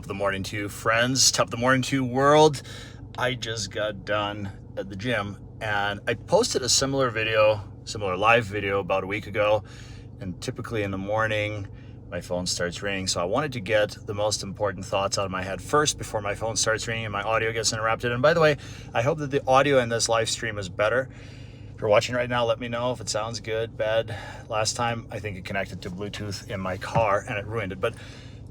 Top of the morning to you, friends. Top of the morning to you, world. I just got done at the gym and I posted a similar live video about a week ago. And typically in the morning, my phone starts ringing. So I wanted to get the most important thoughts out of my head first before my phone starts ringing and my audio gets interrupted. And by the way, I hope that the audio in this live stream is better. If you're watching right now, let me know if it sounds good, bad. Last time, I think it connected to Bluetooth in my car and it ruined it. But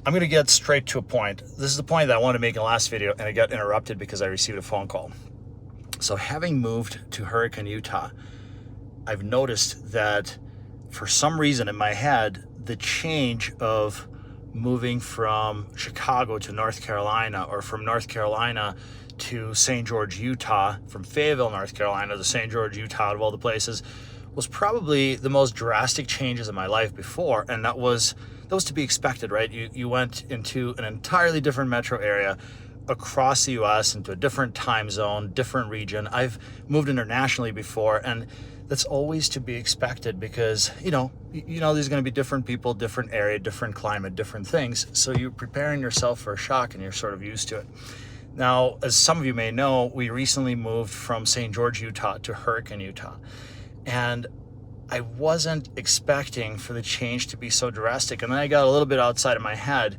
I'm gonna get straight to a point. This is the point that I wanted to make in the last video and it got interrupted because I received a phone call. So having moved to Hurricane, Utah, I've noticed that for some reason in my head, the change of moving from Chicago to North Carolina or from North Carolina to St. George, Utah, from Fayetteville, North Carolina to St. George, Utah, out of all the places, was probably the most drastic changes in my life before. And that was to be expected, right? You went into an entirely different metro area across the US into a different time zone, different region. I've moved internationally before, and that's always to be expected because, you know, there's going to be different people, different area, different climate, different things. So you're preparing yourself for a shock and you're sort of used to it. Now, as some of you may know, we recently moved from St. George, Utah to Hurricane, Utah. And I wasn't expecting for the change to be so drastic. And then I got a little bit outside of my head.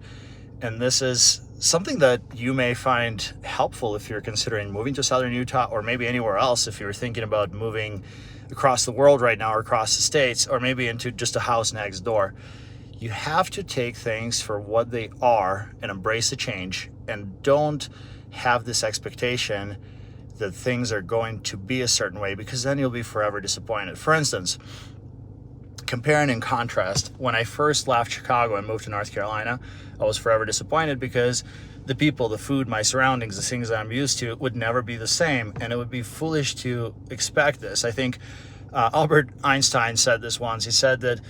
And this is something that you may find helpful if you're considering moving to Southern Utah or maybe anywhere else if you're thinking about moving across the world right now or across the states or maybe into just a house next door. You have to take things for what they are and embrace the change, and don't have this expectation that things are going to be a certain way, because then you'll be forever disappointed. For instance, compare and contrast, when I first left Chicago and moved to North Carolina, I was forever disappointed because the people, the food, my surroundings, the things that I'm used to would never be the same, and it would be foolish to expect this. I think Albert Einstein said this once. He said that,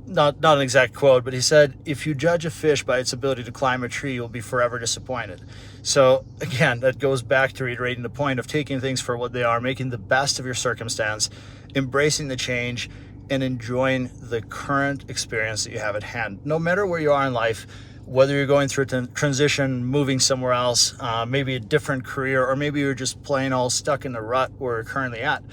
not an exact quote, but he said, if you judge a fish by its ability to climb a tree, you'll be forever disappointed. So again, that goes back to reiterating the point of taking things for what they are, making the best of your circumstance, embracing the change, and enjoying the current experience that you have at hand. No matter where you are in life, whether you're going through a transition, moving somewhere else, maybe a different career, or maybe you're just plain all stuck in the rut where you're currently at,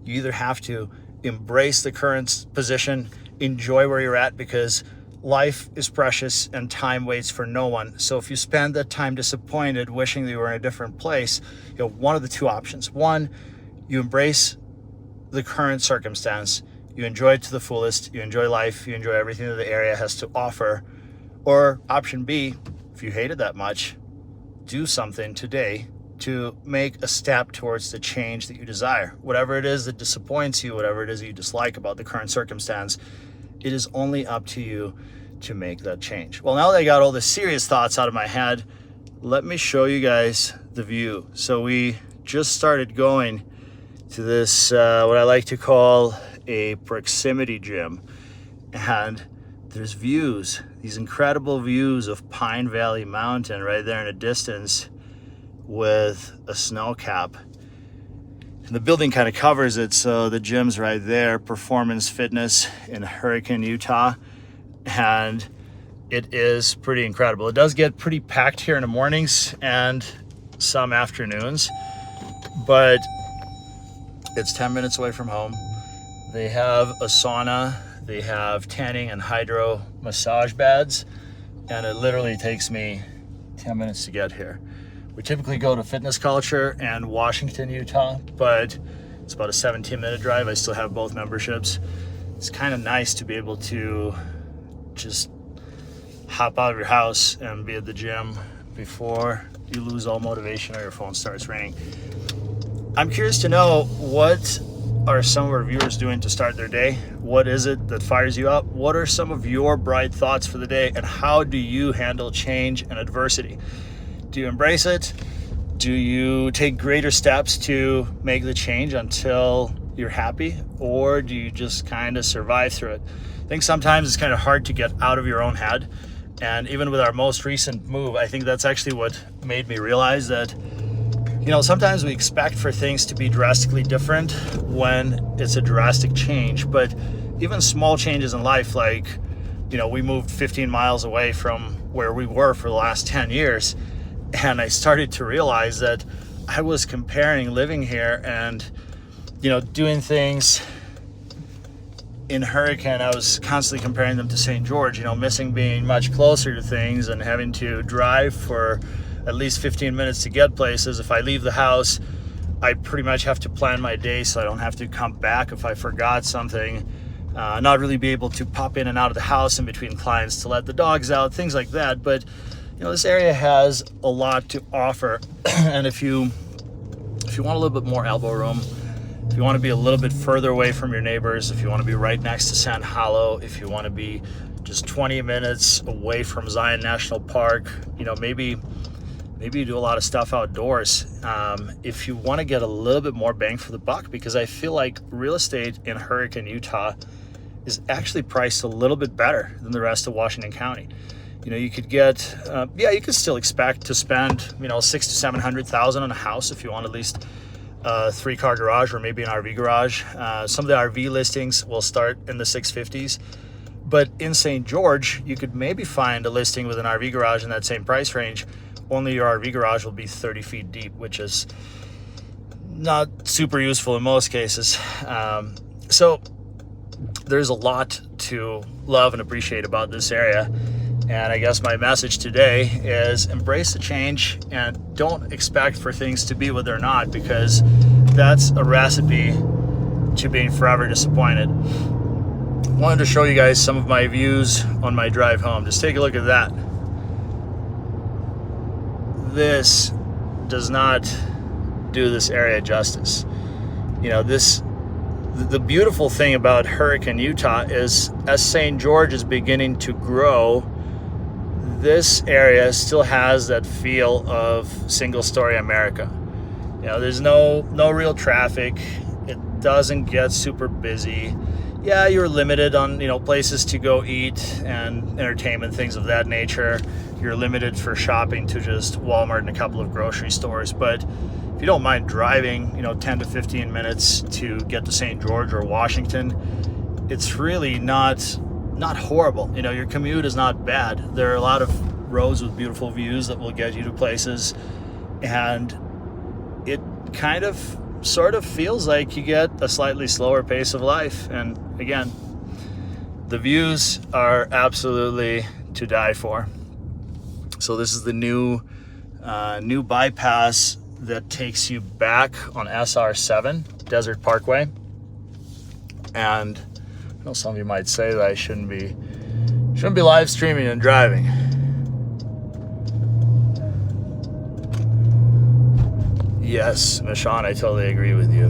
you either have to embrace the current position, enjoy where you're at, because life is precious and time waits for no one. So if you spend that time disappointed, wishing that you were in a different place, you have one of the two options. One, you embrace the current circumstance, you enjoy it to the fullest, you enjoy life, you enjoy everything that the area has to offer. Or option B, if you hate it that much, do something today to make a step towards the change that you desire. Whatever it is that disappoints you, whatever it is that you dislike about the current circumstance, it is only up to you to make that change. Well, now that I got all the serious thoughts out of my head, let me show you guys the view. So we just started going to this, what I like to call a proximity gym. And there's views, these incredible views of Pine Valley Mountain right there in the distance with a snow cap. And the building kind of covers it, so the gym's right there, Performance Fitness in Hurricane, Utah. And it is pretty incredible. It does get pretty packed here in the mornings and some afternoons, but it's 10 minutes away from home. They have a sauna, they have tanning and hydro massage beds, and it literally takes me 10 minutes to get here. We typically go to Fitness Culture and Washington, Utah, but it's about a 17-minute drive. I still have both memberships. It's kind of nice to be able to just hop out of your house and be at the gym before you lose all motivation or your phone starts ringing. I'm curious to know, what are some of our viewers doing to start their day? What is it that fires you up? What are some of your bright thoughts for the day? And how do you handle change and adversity? Do you embrace it? Do you take greater steps to make the change until you're happy? Or do you just kind of survive through it? I think sometimes it's kind of hard to get out of your own head. And even with our most recent move, I think that's actually what made me realize that, you know, sometimes we expect for things to be drastically different when it's a drastic change. But even small changes in life, like, you know, we moved 15 miles away from where we were for the last 10 years. And I started to realize that I was comparing living here and, doing things in Hurricane. I was constantly comparing them to St. George, missing being much closer to things and having to drive for at least 15 minutes to get places. If I leave the house, I pretty much have to plan my day so I don't have to come back if I forgot something. Not really be able to pop in and out of the house in between clients to let the dogs out, things like that. But this area has a lot to offer. And if you want a little bit more elbow room, if you want to be a little bit further away from your neighbors, if you want to be right next to Sand Hollow, if you want to be just 20 minutes away from Zion National Park, maybe you do a lot of stuff outdoors. If you want to get a little bit more bang for the buck, because I feel like real estate in Hurricane, Utah is actually priced a little bit better than the rest of Washington County. You could get, you could still expect to spend, $600,000 to $700,000 on a house if you want at least a 3-car garage or maybe an RV garage. Some of the RV listings will start in the 650s. But in St. George, you could maybe find a listing with an RV garage in that same price range. Only your RV garage will be 30 feet deep, which is not super useful in most cases. So there's a lot to love and appreciate about this area. And I guess my message today is embrace the change and don't expect for things to be what they're not, because that's a recipe to being forever disappointed. I wanted to show you guys some of my views on my drive home. Just take a look at that. This does not do this area justice. The beautiful thing about Hurricane, Utah is as St. George is beginning to grow, this area still has that feel of single-story America. There's no real traffic. It doesn't get super busy. Yeah, you're limited on, places to go eat and entertainment, things of that nature. You're limited for shopping to just Walmart and a couple of grocery stores. But if you don't mind driving, 10 to 15 minutes to get to St. George or Washington, it's really not horrible. Your commute is not bad. There are a lot of roads with beautiful views that will get you to places, and it kind of sort of feels like you get a slightly slower pace of life. And again, the views are absolutely to die for. So this is the new bypass that takes you back on SR7 Desert Parkway. And I know some of you might say that I shouldn't be live streaming and driving. Yes, Michon, I totally agree with you.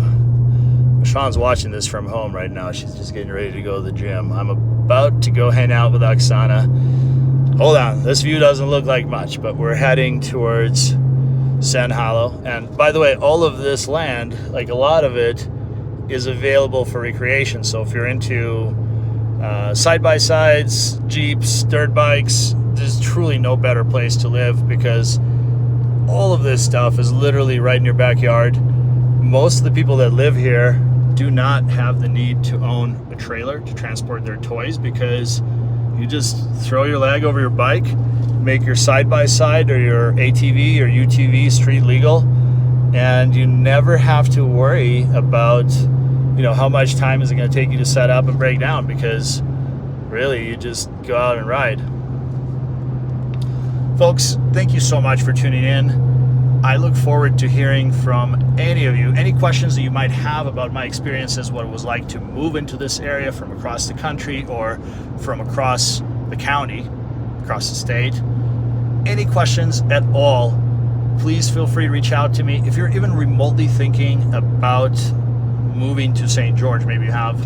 Michon's watching this from home right now. She's just getting ready to go to the gym. I'm about to go hang out with Oksana. Hold on, this view doesn't look like much, but we're heading towards Sand Hollow. And by the way, all of this land, like a lot of it, is available for recreation. So if you're into side-by-sides, Jeeps, dirt bikes, there's truly no better place to live, because all of this stuff is literally right in your backyard. Most of the people that live here do not have the need to own a trailer to transport their toys, because you just throw your leg over your bike, make your side-by-side or your ATV or UTV street legal, and you never have to worry about how much time is it going to take you to set up and break down, because really you just go out and ride. Folks, thank you so much for tuning in. I look forward to hearing from any of you. Any questions that you might have about my experiences, what it was like to move into this area from across the country or from across the county, across the state. Any questions at all, please feel free to reach out to me. If you're even remotely thinking about moving to St. George, maybe you have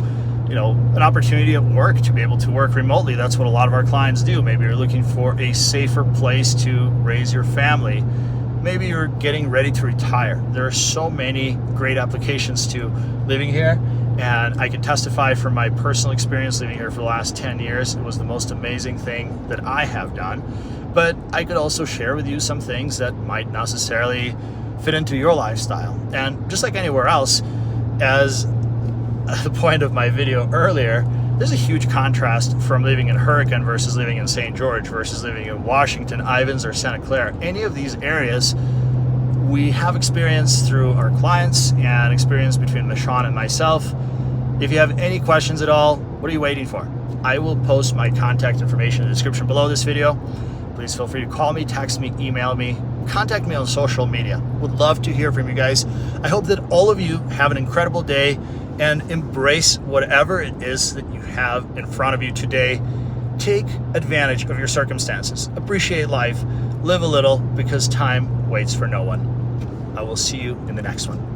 an opportunity at work to be able to work remotely. That's what a lot of our clients do. Maybe you're looking for a safer place to raise your family. Maybe you're getting ready to retire. There are so many great applications to living here, and I can testify from my personal experience living here for the last 10 years. It was the most amazing thing that I have done. But I could also share with you some things that might not necessarily fit into your lifestyle. And just like anywhere else, as the point of my video earlier, there's a huge contrast from living in Hurricane versus living in St. George versus living in Washington, Ivins, or Santa Clara. Any of these areas, we have experience through our clients and experience between Michon and myself. If you have any questions at all, what are you waiting for? I will post my contact information in the description below this video. Please feel free to call me, text me, email me, contact me on social media. Would love to hear from you guys. I hope that all of you have an incredible day and embrace whatever it is that you have in front of you today. Take advantage of your circumstances. Appreciate life. Live a little, because time waits for no one. I will see you in the next one.